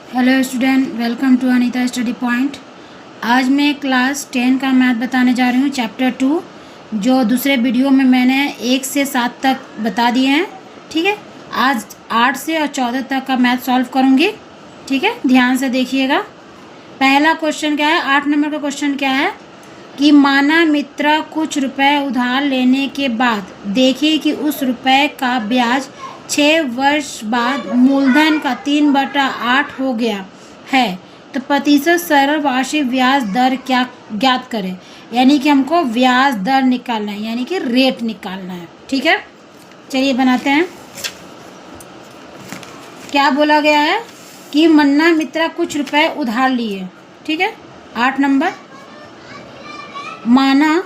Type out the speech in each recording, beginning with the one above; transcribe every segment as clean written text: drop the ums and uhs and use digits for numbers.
Hello student, welcome to Anita study point. आज मैं class 10 का मैथ बताने जा रही हूँ, चैप्टर 2, जो दूसरे वीडियो में मैंने 1 से 7 तक बता दिए हैं। ठीक है, आज 8 से और 14 तक का मैथ सॉल्व करूँगी। ठीक है, ध्यान से देखिएगा। पहला क्वेश्चन क्या है, 8 नंबर का क्वेश्चन क्या है कि माना मित्रा कुछ रुपए उधार लेने के बाद देखिए कि उस रुपए का ब्याज 6 वर्ष बाद मूलधन का 3/8 हो गया है, तो प्रतिशत सरल वार्षिक ब्याज दर क्या ज्ञात करें। यानी कि हमको ब्याज दर निकालना है, यानी कि रेट निकालना है। ठीक है, चलिए बनाते हैं। क्या बोला गया है कि मन्ना मित्रा कुछ रुपए उधार लिए। ठीक है, 8 नंबर, माना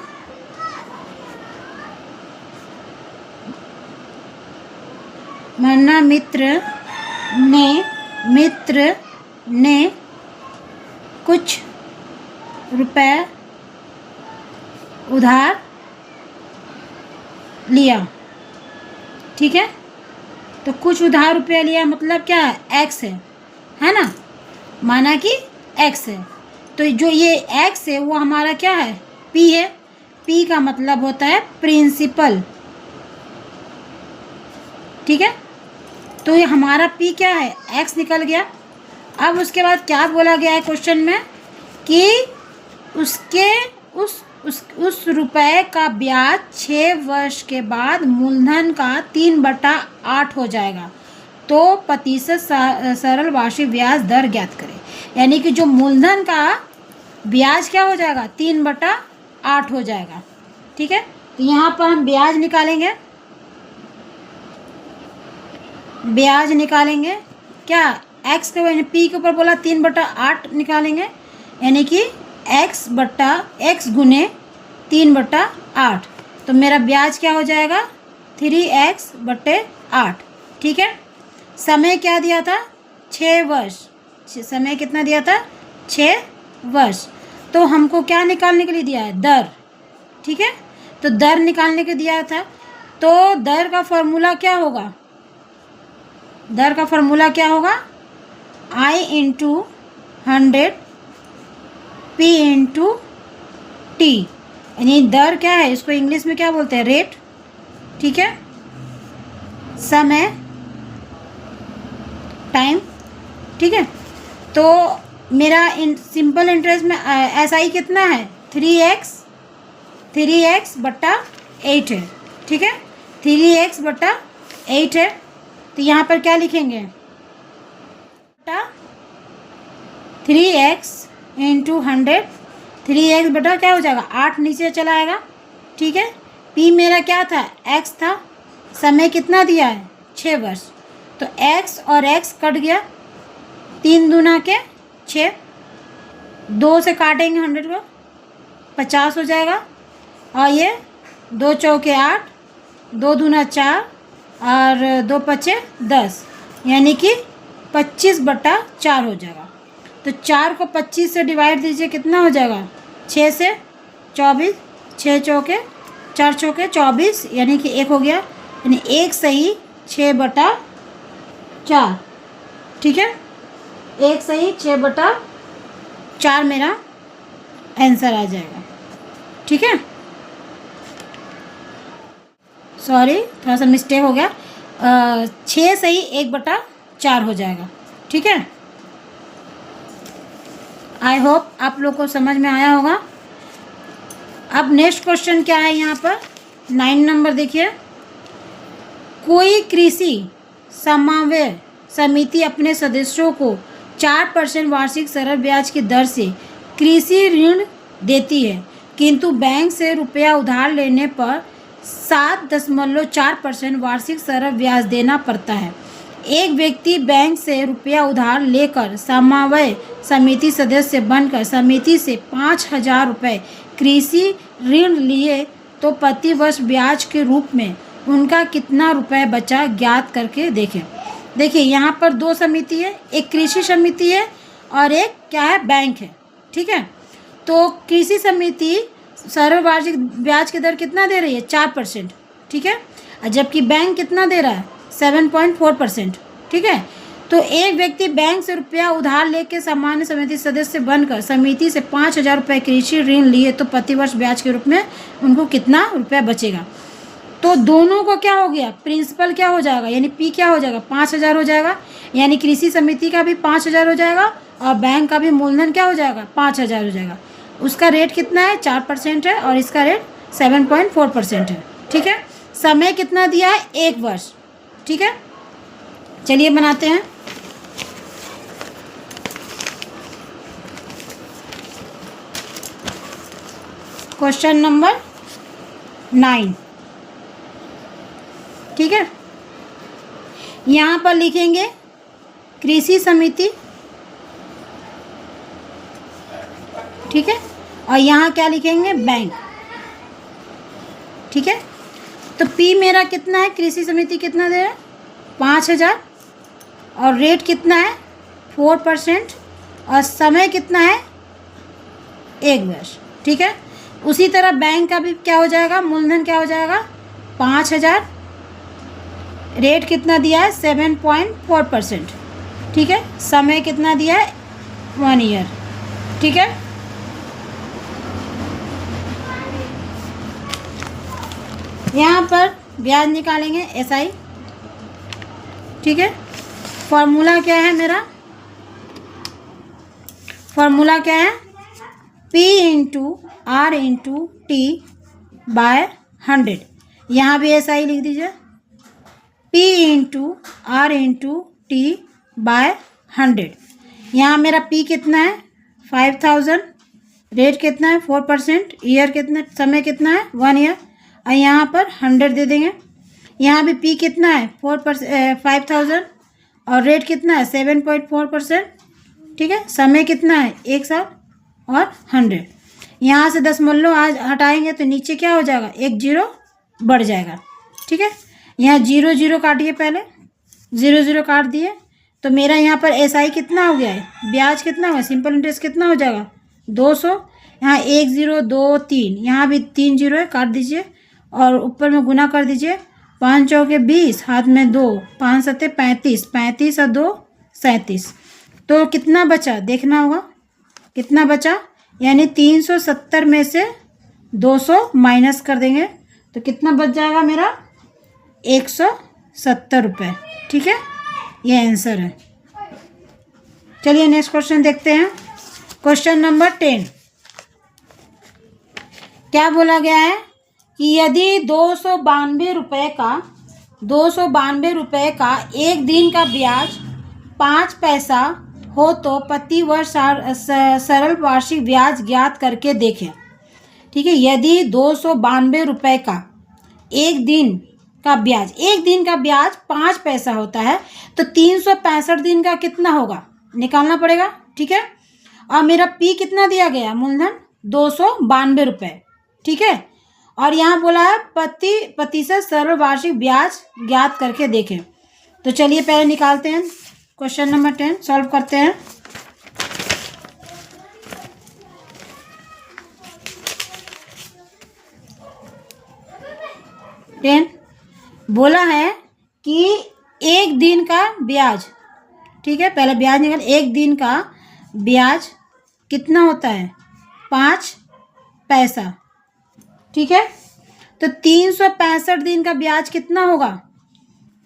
मित्र ने कुछ रुपए उधार लिया। ठीक है, तो कुछ उधार रुपया लिया मतलब क्या है, एक्स है ना, माना कि एक्स है। तो जो ये एक्स है वो हमारा क्या है, पी है। पी का मतलब होता है प्रिंसिपल। ठीक है, तो ये हमारा पी क्या है, एक्स निकल गया। अब उसके बाद क्या बोला गया है क्वेश्चन में कि उसके उस रुपए का ब्याज 6 वर्ष के बाद मूलधन का 3/8 हो जाएगा, तो प्रतिशत सरल वार्षिक ब्याज दर ज्ञात करें। यानी कि जो मूलधन का ब्याज क्या हो जाएगा, 3/8 हो जाएगा। ठीक है, तो यहाँ पर हम ब्याज निकालेंगे। ब्याज निकालेंगे क्या, एक्स के पी के ऊपर बोला 3/8 निकालेंगे, यानी कि एक्स गुने 3/8। तो मेरा ब्याज क्या हो जाएगा, 3x/8। ठीक है, समय क्या दिया था, 6 वर्ष। समय कितना दिया था, 6 वर्ष। तो हमको क्या निकालने के लिए दिया है, दर। ठीक है, तो दर निकालने के दिया था, तो दर का फॉर्मूला क्या होगा, दर का फॉर्मूला क्या होगा, I into 100 P into T. यानी दर क्या है, इसको इंग्लिश में क्या बोलते हैं, रेट। ठीक है, समय, टाइम। ठीक है, तो मेरा सिंपल इंटरेस्ट में SI कितना है, 3x/8 है। ठीक है, 3x/8 है। तो यहाँ पर क्या लिखेंगे, 3x इंटू 100, 3x बटा क्या हो जाएगा, 8 नीचे चला आएगा। ठीक है, p मेरा क्या था, x था। समय कितना दिया है, 6 वर्ष। तो x और x कट गया, 3 दूना के 6, 2 से काटेंगे 100 को, 50 हो जाएगा। और ये 2 चौके 8, 2 दूना 4 और 2 पचे 10, यानी कि 25/4 हो जाएगा। तो 4 को 25 से डिवाइड दीजिए, कितना हो जाएगा, 6 से 24, 6 चौके 4 चौके 24, यानी कि 1 हो गया। यानी 1 सही 6/4। ठीक है, 1 सही 6/4 मेरा आंसर आ जाएगा। ठीक है, सॉरी थोड़ा सा मिस्टेक हो गया, 6 सही 1/4 हो जाएगा। ठीक है, आई होप आप लोग को समझ में आया होगा। अब नेक्स्ट क्वेश्चन क्या है, यहाँ पर 9 नंबर देखिए। कोई कृषि समन्वय समिति अपने सदस्यों को 4% वार्षिक सरल ब्याज की दर से कृषि ऋण देती है, किंतु बैंक से रुपया उधार लेने पर 7.4% वार्षिक सरल ब्याज देना पड़ता है। एक व्यक्ति बैंक से रुपया उधार लेकर समन्वय समिति सदस्य बनकर समिति से 5,000 रुपये कृषि ऋण लिए, तो प्रति वर्ष ब्याज के रूप में उनका कितना रुपए बचा ज्ञात करके देखें। देखिए यहाँ पर 2 समिति है, एक कृषि समिति है और एक क्या है, बैंक है। ठीक है, तो कृषि समिति सरल वार्षिक ब्याज की दर कितना दे रही है, 4%। ठीक है, जबकि बैंक कितना दे रहा है, 7.4%। ठीक है, तो एक व्यक्ति बैंक से रुपया उधार लेकर सामान्य समिति सदस्य बनकर समिति से 5,000 रुपये कृषि ऋण लिए तो प्रतिवर्ष ब्याज के रूप में उनको कितना रुपया बचेगा। तो दोनों को क्या हो गया, प्रिंसिपल क्या हो जाएगा, यानी पी क्या हो जाएगा, 5,000 हो जाएगा। यानी कृषि समिति का भी 5,000 हो जाएगा और बैंक का भी मूलधन क्या हो जाएगा, 5,000 हो जाएगा। उसका रेट कितना है, 4% है और इसका रेट 7.4% है। ठीक है, समय कितना दिया है, 1 वर्ष। ठीक है, चलिए बनाते हैं। Question number 9। ठीक है, यहाँ पर लिखेंगे कृषि समिति। ठीक है, और यहाँ क्या लिखेंगे, बैंक। ठीक है, तो पी मेरा कितना है, कृषि समिति कितना दे रहा है, 5,000 और रेट कितना है, 4% और समय कितना है, 1 वर्ष। ठीक है, उसी तरह बैंक का भी क्या हो जाएगा, मूलधन क्या हो जाएगा, 5,000, रेट कितना दिया है, 7.4%। ठीक है, समय कितना दिया है, 1 ईयर। ठीक है, यहाँ पर ब्याज निकालेंगे SI। ठीक है, फॉर्मूला क्या है मेरा, फॉर्मूला क्या है, P into R into T by 100। यहाँ भी SI लिख दीजिए, P into R into T by 100। यहाँ मेरा P कितना है, 5,000, रेट कितना है, 4%, ईयर कितना, समय कितना है, 1 ईयर और यहाँ पर 100 दे देंगे। यहाँ भी P कितना है, 5,000 और रेट कितना है, 7.4%। ठीक है, समय कितना है, 1 साल और 100। यहाँ से 10 आज हटाएंगे तो नीचे क्या हो जाएगा, 1 0 बढ़ जाएगा। ठीक है, यहाँ 0 0 काटिए, पहले 0 0 काट दिए तो मेरा यहाँ पर SI कितना हो गया है, ब्याज कितना हुआ, सिंपल इंटरेस्ट कितना हो जाएगा, 200। यहाँ 1 0 2 3, यहाँ भी 3 0 है, काट दीजिए और ऊपर में गुना कर दीजिए। 5 चौके 20, हाथ में 2, 5 सत्ते 35, 35 और 2 37। तो कितना बचा देखना होगा, कितना बचा, यानी 370 में से 200 माइनस कर देंगे तो कितना बच जाएगा मेरा, 170 रुपये। ठीक है, ये आंसर है। चलिए नेक्स्ट क्वेश्चन देखते हैं। Question number 10। क्या बोला गया है कि यदि 292 रुपये का एक दिन का ब्याज 5 पैसा हो तो प्रति वर्ष सरल वार्षिक ब्याज ज्ञात करके देखें। ठीक है, यदि 292 रुपये का एक दिन का ब्याज 5 पैसा होता है तो 365 दिन का कितना होगा, निकालना पड़ेगा। ठीक है, और मेरा P कितना दिया गया, मूलधन 292 रुपये। ठीक है, और यहाँ बोला है प्रतिशत सरल वार्षिक ब्याज ज्ञात करके देखें। तो चलिए पहले निकालते हैं, क्वेश्चन नंबर 10 सॉल्व करते हैं। बोला है कि एक दिन का ब्याज, ठीक है, पहले ब्याज निकाल, एक दिन का ब्याज कितना होता है, 5 पैसा। ठीक है, तो 365 दिन का ब्याज कितना होगा,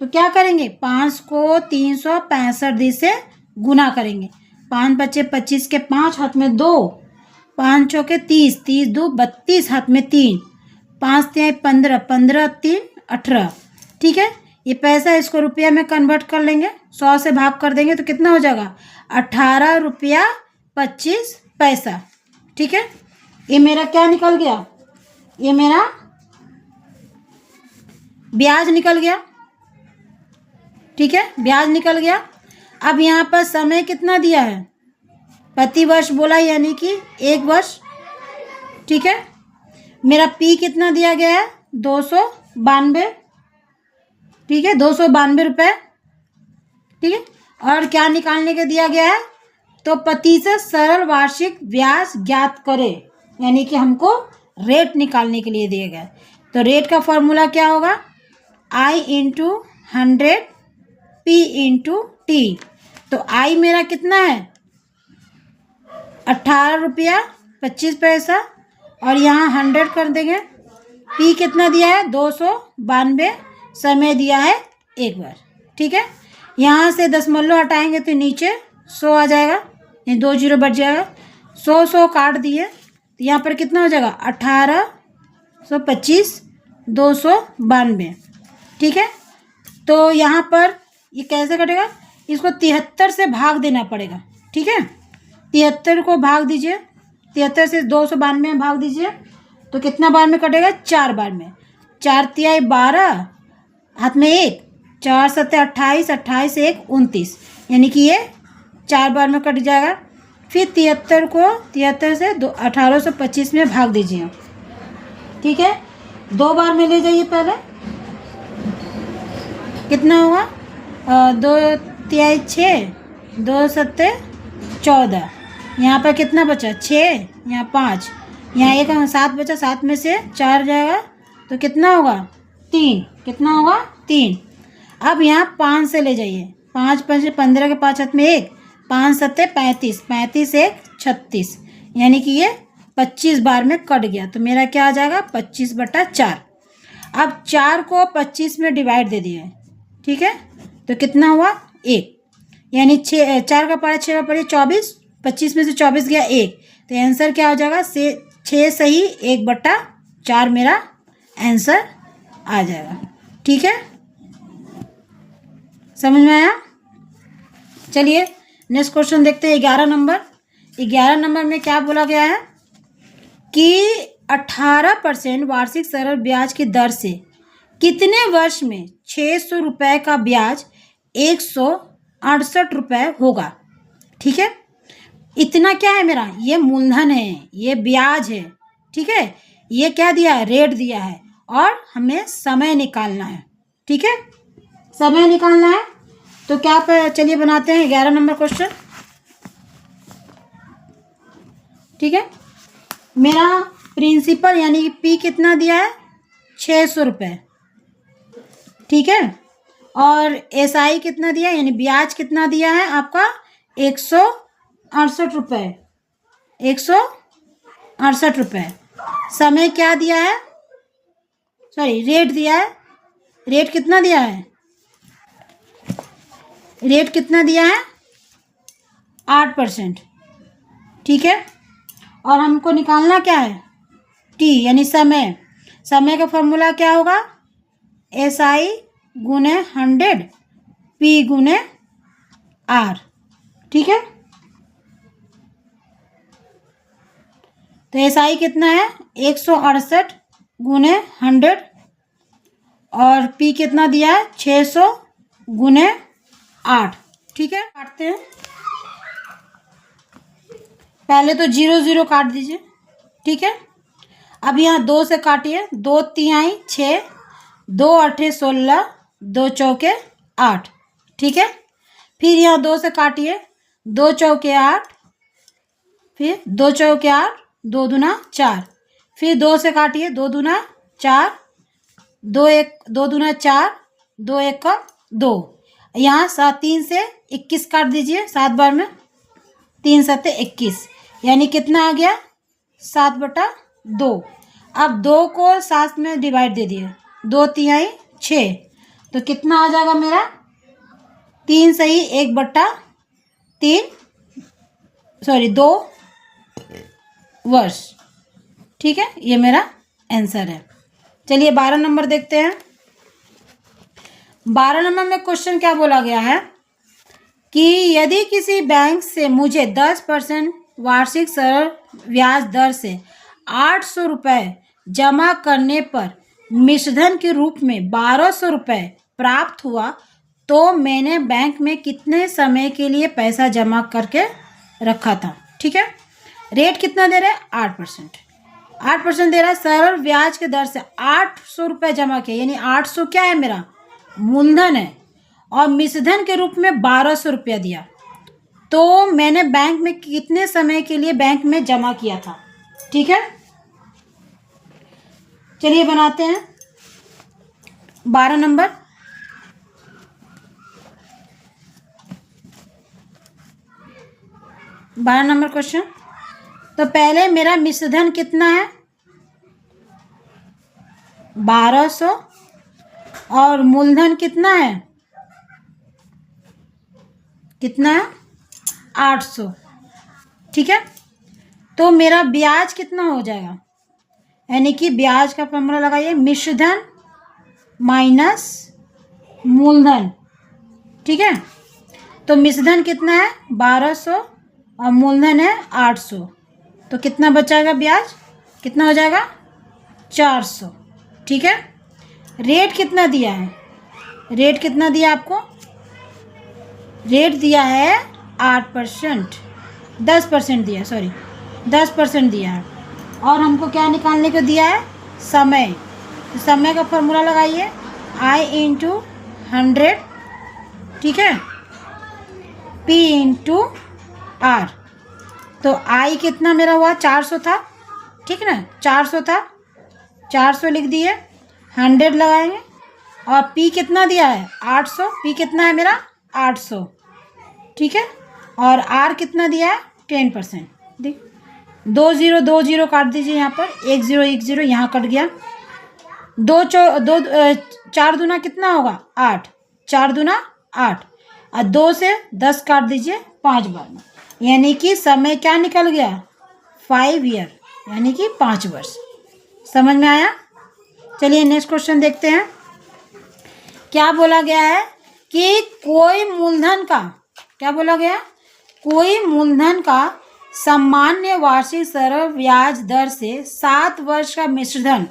तो क्या करेंगे, 5 को 365 दिन से गुना करेंगे। 5 बचे 25 के 5, हाथ में 2, 5 चौके 30, 30 2 32, हाथ में 3, 5 3 15, 15 3 18। ठीक है, ये पैसा इसको रुपया में कन्वर्ट कर लेंगे, 100 से भाग कर देंगे तो कितना हो जाएगा, 18 रुपया 25 पैसा। ठीक है, ये मेरा क्या निकल गया, ये मेरा ब्याज निकल गया। ठीक है, ब्याज निकल गया। अब यहाँ पर समय कितना दिया है, प्रति वर्ष बोला, यानी कि 1 वर्ष। ठीक है, मेरा P कितना दिया गया है, 292। ठीक है, 292 रुपये। ठीक है, और क्या निकालने के दिया गया है, तो प्रतिशत सरल वार्षिक ब्याज ज्ञात करें, यानी कि हमको रेट निकालने के लिए दिया गया है। तो रेट का फॉर्मूला क्या होगा, I into 100 P into T। तो आई मेरा कितना है 18 रुपया 25 पैसा, और यहाँ 100 कर देंगे। पी कितना दिया है 292, समय दिया है 1 बार। ठीक है, यहाँ से दशमलव हटाएंगे तो नीचे 100 आ जाएगा, ये 2 जीरो बच जाएगा। 100 काट दिए तो यहाँ पर कितना हो जाएगा 1825 292। ठीक है, तो यहाँ पर ये कैसे कटेगा, इसको 73 से भाग देना पड़ेगा। ठीक है, 73 को भाग दीजिए, 73 से 292 में भाग दीजिए तो कितना बार में कटेगा 4 बार में। 4 तिहाई 12, हाथ में 1, 4 सत्ते 28, 28 से 1 29, यानी कि ये 4 बार में कट जाएगा। फिर 73 को 73 से 1825 में भाग दीजिए। ठीक है, 2 बार में ले जाइए पहले, कितना हुआ 2 तिहाई 6, 2 सत्ते 14, यहाँ पर कितना बचा 6, यहाँ 5, यहाँ 1 7 बचा, 7 में से 4 जाएगा तो कितना होगा 3, कितना होगा 3। अब यहाँ 5 से ले जाइए, 5 5 15 के 5 हाथ में 1, 5 सत्ते 35, 35 से 1 36, यानी कि ये 25 बार में कट गया। तो मेरा क्या आ जाएगा 25/4। अब 4 को 25 में डिवाइड दे दिए। ठीक है, तो कितना हुआ 1, यानी 6, 4 का पारा 6 का पड़े 24, 25 में से 24 गया 1, तो आंसर क्या हो जाएगा 6 सही 1/4 मेरा आंसर आ जाएगा। ठीक है, समझ में आया। चलिए नेक्स्ट क्वेश्चन देखते हैं। 11 नंबर। 11 नंबर में क्या बोला गया है कि 18% वार्षिक सरल ब्याज की दर से कितने वर्ष में 600 रुपये का ब्याज 168 रुपये होगा। ठीक है, इतना क्या है मेरा, ये मूलधन है, ये ब्याज है। ठीक है, ये क्या दिया है रेट दिया है, और हमें समय निकालना है। ठीक है, समय निकालना है तो क्या पर चलिए बनाते हैं 11 नंबर क्वेश्चन। ठीक है, मेरा प्रिंसिपल यानी कि पी कितना दिया है 600 रुपये। ठीक है, और एसआई कितना दिया है, यानी ब्याज कितना दिया है आपका 168 रुपये, 168 रुपये। समय क्या दिया है, सॉरी रेट दिया है, रेट कितना दिया है, रेट कितना दिया है 8%। ठीक है, और हमको निकालना क्या है टी यानी समय। समय का फॉर्मूला क्या होगा SI गुने 100 P गुने R। ठीक है, तो SI कितना है 168 गुने 100, और P कितना दिया है 600 गुने 8। ठीक है, काटते हैं। पहले तो 0 0 काट दीजिए। ठीक है, अब यहाँ 2 से काटिए, 2 तिहाई 6, 2 8 16, 2 चौके 8। ठीक है, फिर यहाँ 2 से काटिए, 2 चौके 8, फिर 2 चौके 8, 2 दूना 4, फिर 2 से काटिए, 2 दूना 4, 2 1 2 दूना 4, 2 1 का 2, यहाँ 3 से 21 काट दीजिए 7 बार में, 3 7 21, यानी कितना आ गया 7/2। अब 2 को 7 में डिवाइड दे दिए, 2 तिहाई 6, तो कितना आ जाएगा मेरा 3 सही 1/3, सॉरी 2 वर्ष। ठीक है, ये मेरा आंसर है। चलिए 12 नंबर देखते हैं। 12 नंबर में क्वेश्चन क्या बोला गया है कि यदि किसी बैंक से मुझे 10% वार्षिक सरल ब्याज दर से 800 रुपये जमा करने पर मिश्रधन के रूप में 1200 रुपये प्राप्त हुआ, तो मैंने बैंक में कितने समय के लिए पैसा जमा करके रखा था। ठीक है, रेट कितना दे रहा है 8%, 8% दे रहा है। सरल ब्याज के दर से 800 रुपये जमा किया, यानी 800 क्या है मेरा मूलधन है, और मिश्रधन के रूप में 1200 रुपया दिया, तो मैंने बैंक में कितने समय के लिए बैंक में जमा किया था। ठीक है, चलिए बनाते हैं 12 नंबर। 12 number question. तो पहले मेरा मिश्रधन कितना है 1200 और मूलधन कितना है 800। ठीक है, तो मेरा ब्याज कितना हो जाएगा, यानी कि ब्याज का फॉर्मूला लगाइए, मिश्रधन माइनस मूलधन। ठीक है, तो मिश्रधन कितना है 1200 और मूलधन है 800, तो कितना बचाएगा ब्याज, कितना हो जाएगा 400। ठीक है, रेट कितना दिया है, रेट कितना दिया आपको, रेट दिया है 8%, 10% दिया, सॉरी 10% दिया है। और हमको क्या निकालने को दिया है, समय। तो समय का फॉर्मूला लगाइए, I इंटू 100, ठीक है, P इंटू R। तो I कितना मेरा हुआ 400 था, ठीक है ना, 400 था, 400 लिख दिए, 100 लगाएंगे, और P कितना दिया है 800, P कितना है मेरा 800। ठीक है, और R कितना दिया है 10%। देख 2 0 काट दीजिए, यहाँ पर 1 0 यहाँ कट गया, 4 दूना कितना होगा 8, 4 दूना 8, और 2 से 10 काट दीजिए 5 बार में, यानी कि समय क्या निकल गया 5 ईयर, यानी कि 5 वर्ष। समझ में आया। चलिए नेक्स्ट क्वेश्चन देखते हैं। क्या बोला गया है कि कोई मूलधन का, क्या बोला गया, कोई मूलधन का सामान्य वार्षिक सरल ब्याज दर से 7 वर्ष का मिश्रधन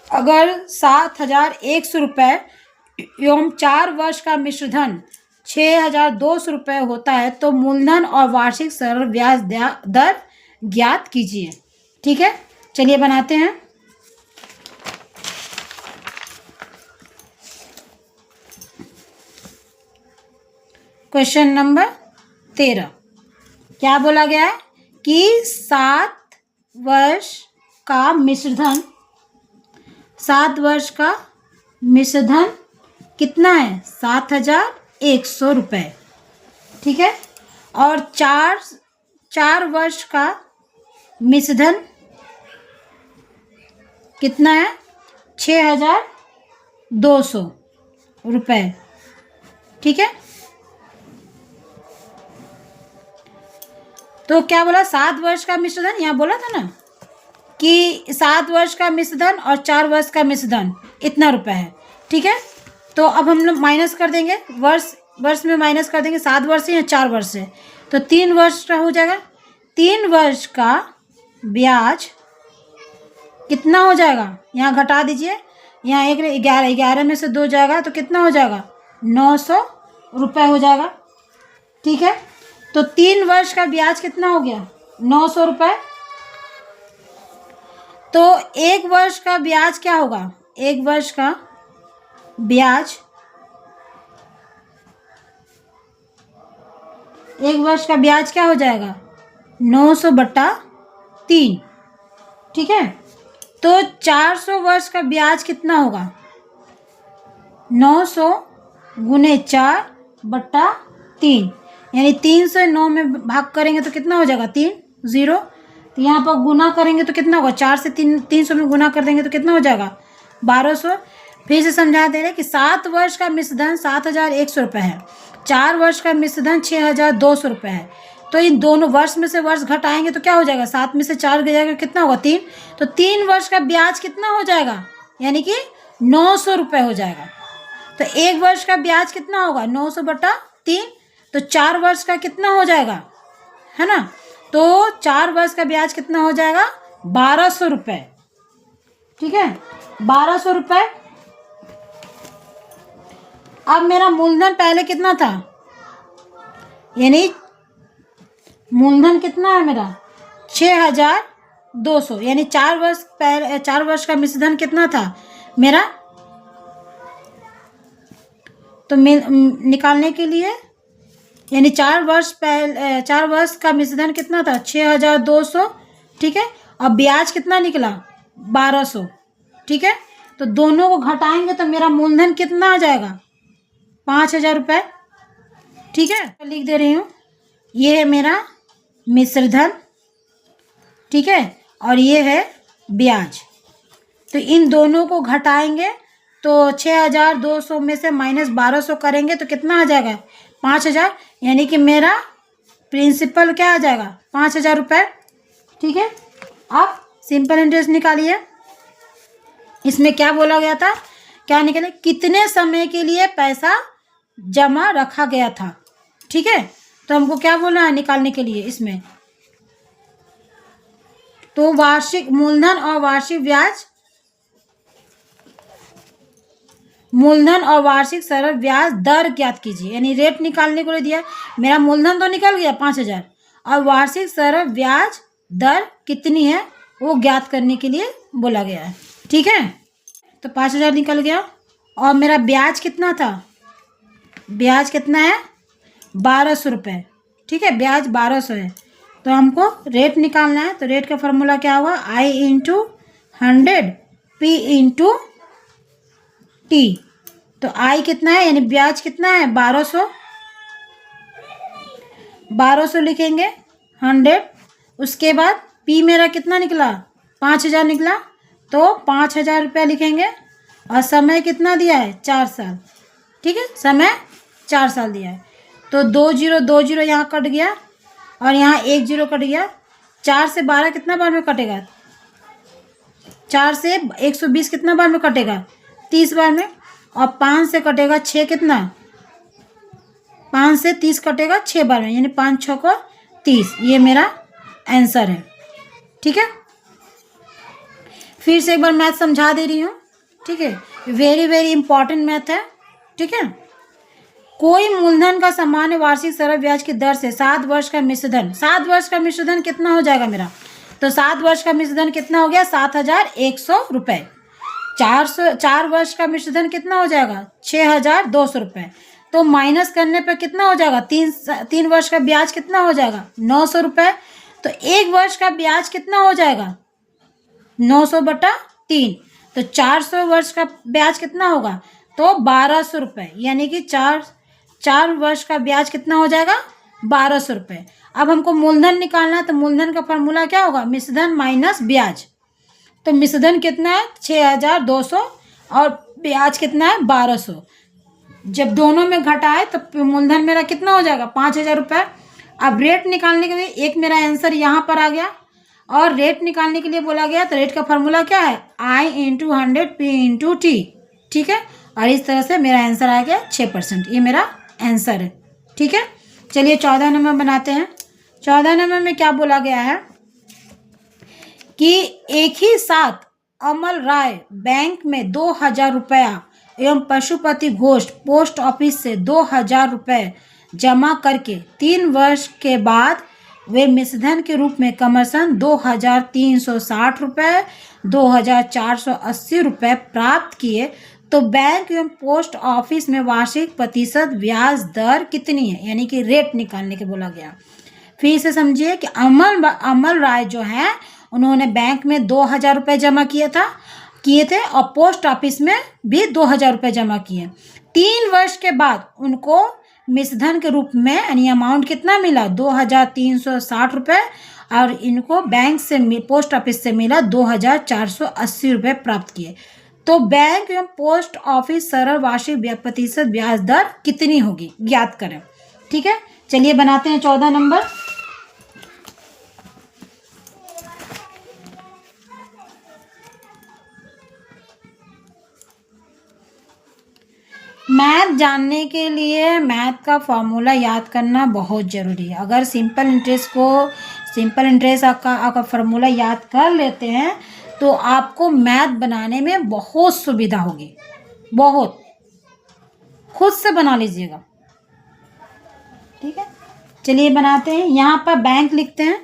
अगर 7,100 रुपये एवं 4 वर्ष का मिश्रधन 6,200 रुपये होता है तो मूलधन और वार्षिक सरल ब्याज दर ज्ञात कीजिए। ठीक है, चलिए बनाते हैं। Question number 13। क्या बोला गया है कि 7 वर्ष का मिश्रधन, 7 वर्ष का मिश्रधन कितना है 7,100 रुपये। ठीक है, और 4 वर्ष का मिश्रधन कितना है 6,200 रुपये। ठीक है, तो क्या बोला 7 वर्ष का मिश्रधन, यहाँ बोला था ना कि 7 वर्ष का मिश्रधन और 4 वर्ष का मिश्रधन इतना रुपए है। ठीक है, तो अब हम लोग माइनस कर देंगे, वर्ष में माइनस कर देंगे, 7 वर्ष से या 4 वर्ष से, तो 3 वर्ष का हो जाएगा। 3 वर्ष का ब्याज कितना हो जाएगा, यहाँ घटा दीजिए, यहाँ 11 में से 2 जाएगा तो कितना हो जाएगा 900 रुपये हो जाएगा। ठीक है, तो 3 वर्ष का ब्याज कितना हो गया 900 रुपये। तो 1 वर्ष का ब्याज क्या होगा, 1 वर्ष का ब्याज, 1 वर्ष का ब्याज क्या हो जाएगा 900/3। ठीक है, तो 400 वर्ष का ब्याज कितना होगा 900 गुने 4/3, यानी 3 से 9 में भाग करेंगे तो कितना हो जाएगा 3 0, तो यहाँ पर गुना करेंगे तो कितना होगा 4 से 300 में गुना कर देंगे तो कितना हो जाएगा 1200। फिर से समझा दे रहे कि 7 वर्ष का मिश्रधन 7,100 रुपये है, 4 वर्ष का मिश्रधन 6,200 रुपये है, तो इन दोनों वर्ष में से वर्ष घटाएंगे तो क्या हो जाएगा 7 में से 4 गया जाएगा कितना होगा 3, तो 3 वर्ष का ब्याज कितना हो जाएगा यानी कि 900 रुपये हो जाएगा। तो 1 वर्ष का ब्याज कितना होगा 900/3, तो 4 वर्ष का कितना हो जाएगा, है ना, तो 4 वर्ष का ब्याज कितना हो जाएगा 1,200 रुपये। ठीक है, 1,200 रुपये। अब मेरा मूलधन पहले कितना था, यानी मूलधन कितना है मेरा 6,200, यानी 4 वर्ष पहले, 4 वर्ष का मिश्रधन कितना था मेरा, तो निकालने के लिए यानी 4 वर्ष पहले, 4 वर्ष का मिश्रधन कितना था 6,200। ठीक है, और ब्याज कितना निकला 1,200। ठीक है, तो दोनों को घटाएंगे तो मेरा मूलधन कितना आ जाएगा 5,000 रुपये। ठीक है, लिख दे रही हूँ, ये है मेरा मिश्रधन, ठीक है, और ये है ब्याज। तो इन दोनों को घटाएंगे तो 6,200 में से माइनस 1,200 करेंगे तो कितना आ जाएगा? 5,000। यानी कि मेरा प्रिंसिपल क्या आ जाएगा? 5,000 रुपये। ठीक है, अब सिंपल इंटरेस्ट निकालिए। इसमें क्या बोला गया था, क्या निकले? कितने समय के लिए पैसा जमा रखा गया था। ठीक है, तो हमको क्या बोलना है निकालने के लिए इसमें? तो वार्षिक मूलधन और वार्षिक ब्याज, मूलधन और वार्षिक सरल ब्याज दर ज्ञात कीजिए। यानी रेट निकालने को दिया। मेरा मूलधन तो निकल गया 5,000 और वार्षिक सरल ब्याज दर कितनी है वो ज्ञात करने के लिए बोला गया है। ठीक है, तो 5,000 निकल गया और मेरा ब्याज कितना था? ब्याज कितना है? 1,200 रुपये। ठीक है, ब्याज 1,200 है। तो हमको रेट निकालना है। तो रेट का फॉर्मूला क्या हुआ? आई इंटू 100 पी इंटू टी। तो आई कितना है यानी ब्याज कितना है? 1,200। 1,200 लिखेंगे 100। उसके बाद पी मेरा कितना निकला? 5,000 निकला। तो 5,000 रुपया लिखेंगे और समय कितना दिया है? 4 साल। ठीक है, समय 4 साल दिया है। तो 2 जीरो 2 जीरो यहाँ कट गया और यहाँ 1 जीरो कट गया। 4 से 12 कितना बार में कटेगा? 4 से 120 कितना बार में कटेगा? 30 बार में। और 5 से कटेगा 6 कितना? 5 से 30 कटेगा 6 बार में, यानी 5 6 को 30। ये मेरा आंसर है। ठीक है, फिर से एक बार मैथ समझा दे रही हूँ। ठीक है, वेरी वेरी इंपॉर्टेंट मैथ है। ठीक है, कोई मूलधन का सामान्य वार्षिक सरल ब्याज की दर से 7 वर्ष का मिश्रधन, 7 वर्ष का मिश्रधन कितना हो जाएगा मेरा? तो 7 वर्ष का मिश्रधन कितना हो गया? 7,100 रुपये। 4 वर्ष का मिश्रधन कितना हो जाएगा? 6,200 रुपये। तो माइनस करने पर कितना हो जाएगा? 3 वर्ष का ब्याज कितना हो जाएगा? 900 रुपये। तो 1 वर्ष का ब्याज कितना हो जाएगा? 900/3। तो 400 वर्ष का ब्याज कितना होगा? तो 1,200 रुपये। यानी कि 4 वर्ष का ब्याज कितना हो जाएगा? 1,200 रुपये। अब हमको मूलधन निकालना है। तो मूलधन का फॉर्मूला क्या होगा? मिश्रधन माइनस ब्याज। तो मिश्रधन कितना है? 6,200 और ब्याज कितना है? 1,200। जब दोनों में घटाए तो मूलधन मेरा कितना हो जाएगा? 5,000 रुपये। अब रेट निकालने के लिए एक मेरा आंसर यहाँ पर आ गया और रेट निकालने के लिए बोला गया। तो रेट का फॉर्मूला क्या है? आई इंटू 100 पी इंटू टी। ठीक है, और इस तरह से मेरा आंसर आ गया 6%। ये मेरा आंसर है। ठीक है, चलिए 14 नंबर बनाते हैं। 14 नंबर में क्या बोला गया है कि एक ही साथ अमल राय बैंक में 2,000 रुपया एवं पशुपति घोष पोस्ट ऑफिस से 2,000 रुपये जमा करके 3 वर्ष के बाद वे मिश्रधन के रूप में क्रमशः 2,360 रुपये 2,480 रुपये प्राप्त किए। तो बैंक एवं पोस्ट ऑफिस में वार्षिक प्रतिशत ब्याज दर कितनी है? यानी कि रेट निकालने के बोला गया। फिर से समझिए कि अमल राय जो है उन्होंने बैंक में 2,000 रुपये जमा किए थे और पोस्ट ऑफिस में भी 2,000 रुपये जमा किए। 3 वर्ष के बाद उनको मिश्रधन के रूप में यानी अमाउंट कितना मिला? 2,360 रुपये और इनको बैंक से पोस्ट ऑफिस से मिला 2,480 रुपये प्राप्त किए। तो बैंक एवं पोस्ट ऑफिस सरल वार्षिक प्रतिशत ब्याज दर कितनी होगी ज्ञात करें। ठीक है, चलिए बनाते हैं 14 नंबर। मैथ जानने के लिए मैथ का फॉर्मूला याद करना बहुत ज़रूरी है। अगर सिंपल इंटरेस्ट का फॉर्मूला याद कर लेते हैं तो आपको मैथ बनाने में बहुत सुविधा होगी। बहुत खुद से बना लीजिएगा। ठीक है, चलिए बनाते हैं। यहाँ पर बैंक लिखते हैं,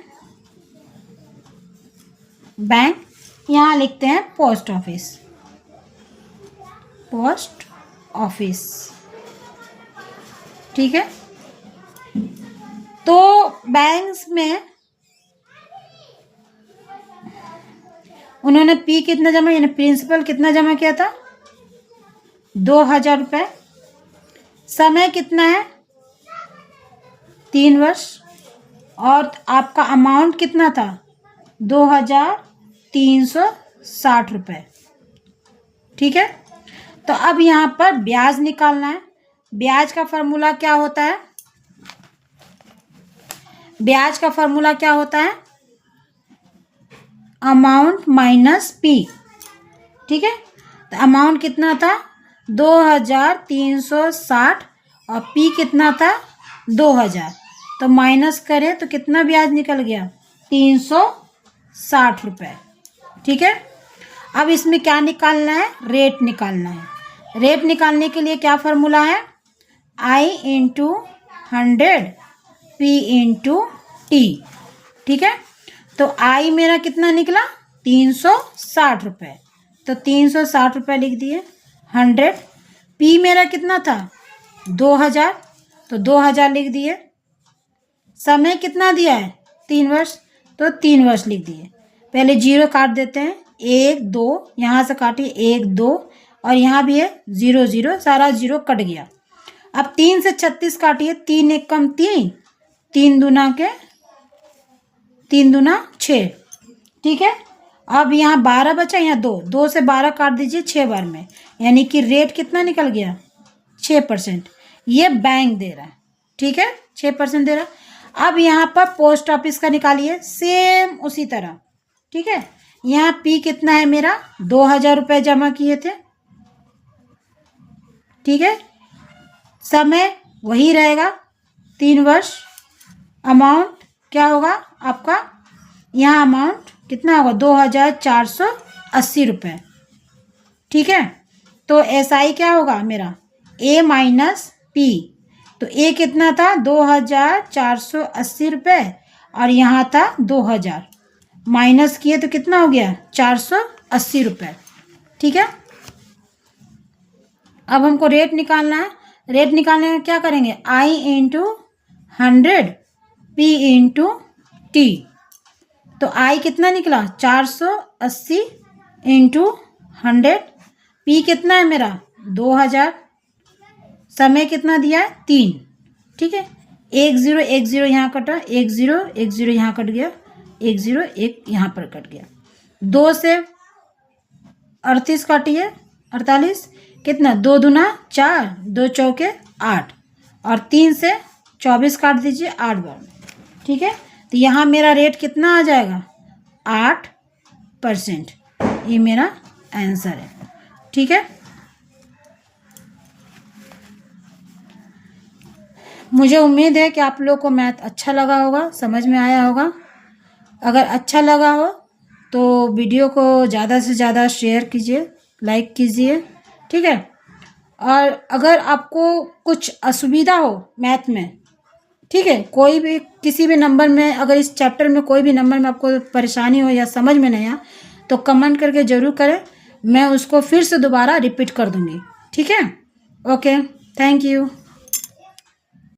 बैंक। यहाँ लिखते हैं पोस्ट ऑफिस, पोस्ट ऑफिस। ठीक है, तो बैंक्स में उन्होंने पी कितना जमा यानी प्रिंसिपल कितना जमा किया था? 2,000 रुपये। समय कितना है? 3 वर्ष। और आपका अमाउंट कितना था 2360 रुपये। ठीक है, तो अब यहाँ पर ब्याज निकालना है। ब्याज का फॉर्मूला क्या होता है? ब्याज का फॉर्मूला क्या होता है? Amount minus P. ठीक है, तो अमाउंट कितना था 2360 और पी कितना था 2000, तो माइनस करें तो कितना ब्याज निकल गया 360 रुपये। ठीक है, अब इसमें क्या निकालना है? रेट निकालना है। रेट निकालने के लिए क्या फार्मूला है? आई इंटू 100 पी इंटू टी। ठीक है, तो आई मेरा कितना निकला 360 रुपये, तो 360 रुपये लिख दिए। 100 पी मेरा कितना था 2000, तो 2000 लिख दिए। समय कितना दिया है 3 वर्ष, तो 3 वर्ष लिख दिए। पहले जीरो काट देते हैं, 1 2 यहाँ से काटिए 1 2 और यहाँ भी है 0 0, सारा जीरो कट गया। अब 3 से 36 काटिए, 3 1 कम 3, 3 दूना 6। ठीक है, अब यहाँ 12 बचा, यहाँ 2 2 से 12 काट दीजिए 6 बार में, यानी कि रेट कितना निकल गया 6%। ये बैंक दे रहा है। ठीक है, 6% दे रहा है। अब यहाँ पर पोस्ट ऑफिस का निकालिए सेम उसी तरह। ठीक है, यहाँ पी कितना है मेरा 2000 रुपये जमा किए थे। ठीक है, समय वही रहेगा 3 वर्ष। अमाउंट क्या होगा आपका, यहाँ अमाउंट कितना होगा 2480 रुपये। ठीक है, तो एसआई क्या होगा मेरा ए माइनस पी, तो ए कितना था 2480 रुपये और यहाँ था 2000, माइनस किए तो कितना हो गया 480 रुपये। ठीक है, अब हमको रेट निकालना है। रेट निकालने में क्या करेंगे, आई इंटू 100 पी इंटू टी, तो आई कितना निकला 480 इंटू 100, पी कितना है मेरा 2000, समय कितना दिया है 3। ठीक है, 1 0 1 0 यहाँ कटा, 1 0 1 0 यहाँ कट गया, 1 0 1 यहाँ पर कट गया। 2 से 38 काटिए 48, कितना 2 दूना 4, 2 चौके 8 और 3 से 24 काट दीजिए 8 बार में। ठीक है, तो यहाँ मेरा रेट कितना आ जाएगा 8%। ये मेरा आंसर है। ठीक है, मुझे उम्मीद है कि आप लोग को मैथ अच्छा लगा होगा, समझ में आया होगा। अगर अच्छा लगा हो तो वीडियो को ज़्यादा से ज़्यादा शेयर कीजिए, लाइक कीजिए। ठीक है, और अगर आपको कुछ असुविधा हो मैथ में, ठीक है, कोई भी किसी भी नंबर में, अगर इस चैप्टर में कोई भी नंबर में आपको परेशानी हो या समझ में नहीं आया तो कमेंट करके ज़रूर करें, मैं उसको फिर से दोबारा रिपीट कर दूँगी। ठीक है, ओके, थैंक यू।